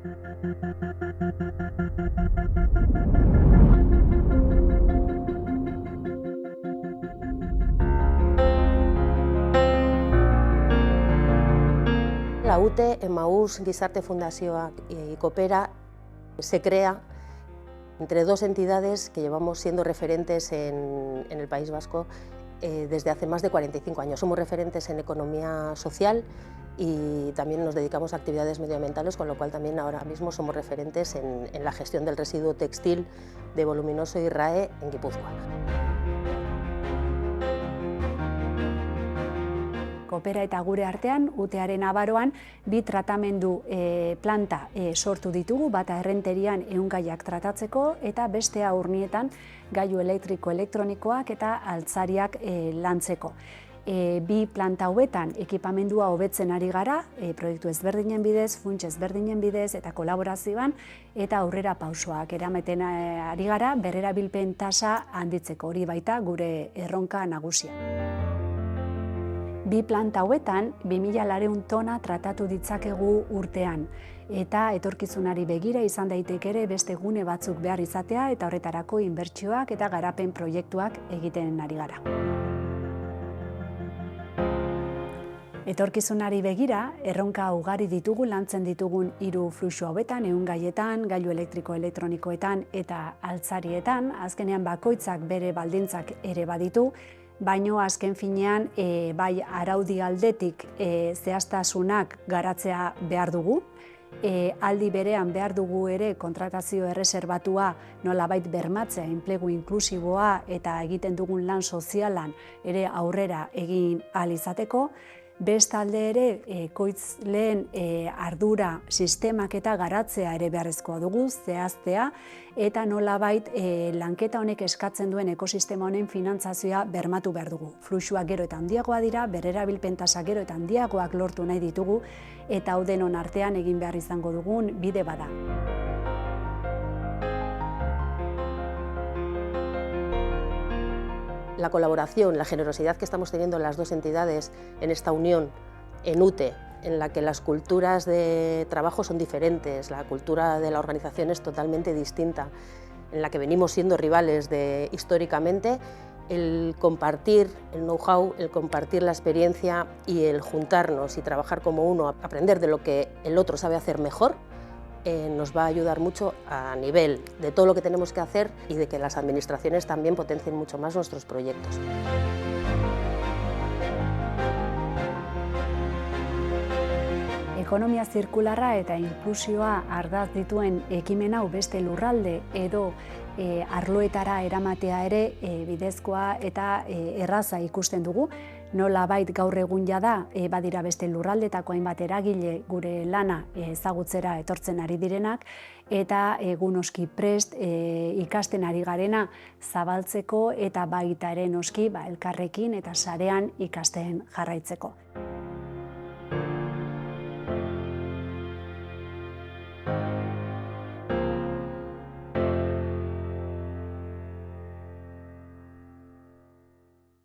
La UTE, Emaús Gizarte Fundazioak y Coopera se crea entre dos entidades que llevamos siendo referentes en el País Vasco desde hace más de 45 años. Somos referentes en economía social y también nos dedicamos a actividades medioambientales, con lo cual también ahora mismo somos referentes en la gestión del residuo textil de Voluminoso y RAE en Guipúzcoa. Coopera eta gure artean, UTEaren Abaroan, bi tratamendu planta sortu ditugu, bata errenterian ehungaiak tratatzeko eta bestea Urnietan gailu elektriko elektronikoak eta altzariak lantzeko. Bi planta hauetan ekipamendua hobetzen ari gara, proiektu ezberdinen bidez, funts ezberdinen bidez eta kolaborazioan, eta aurrera pausoak erameten ari gara, berrerabilpen tasa handitzeko, hori baita gure erronka nagusia. Bi planta hauetan 2.200 tona tratatu ditzakegu urtean, eta etorkizunari begira izan daiteke ere beste gune batzuk behar izatea eta horretarako inbertsioak eta garapen proiektuak egiten ari gara. Etorkizunari begira, erronka ugari ditugu lantzen ditugun 3 fluxu hauetan, ehungaietan, gailu elektriko elektronikoetan eta altzarietan, azkenean bakoitzak bere baldintzak ere baditu, baino azken finean bai araudi aldetik zehaztasunak garatzea behar dugu, aldi berean behar dugu ere kontratazio erreserbatua nolabait bermatzea, enplegu inklusiboa eta egiten dugun lan sozialan ere aurrera egin ahal izateko, bestalde ere ekoizleen ardura sistemak eta garatzea ere beharrezkoa dugu, zehaztea, eta nolabait lanketa honek eskatzen duen ekosistema honen finantzazioa bermatu behar dugu. Fluxuak gero eta handiagoa dira, berrerabilpen tasa gero eta handiagoak lortu nahi ditugu, eta hau denon artean egin behar izango dugun bide bada. La colaboración, la generosidad que estamos teniendo las dos entidades en esta unión en UTE, en la que las culturas de trabajo son diferentes, la cultura de la organización es totalmente distinta, en la que venimos siendo rivales históricamente, el compartir el know-how, el compartir la experiencia y el juntarnos y trabajar como uno, aprender de lo que el otro sabe hacer mejor, nos va a ayudar mucho a nivel de todo lo que tenemos que hacer y de que las administraciones también potencien mucho más nuestros proyectos. Ekonomia zirkularra eta inklusioa ardatz dituen ekimen hau beste lurralde edo arloetara eramatea ere bidezkoa eta erraza ikusten dugu. Nolabait gaur egun jada badira beste lurraldetako hainbat eragile gure lana ezagutzera etortzen ari direnak eta egun noski prest ikasten ari garena zabaltzeko eta baita ere noski elkarrekin eta sarean ikasten jarraitzeko.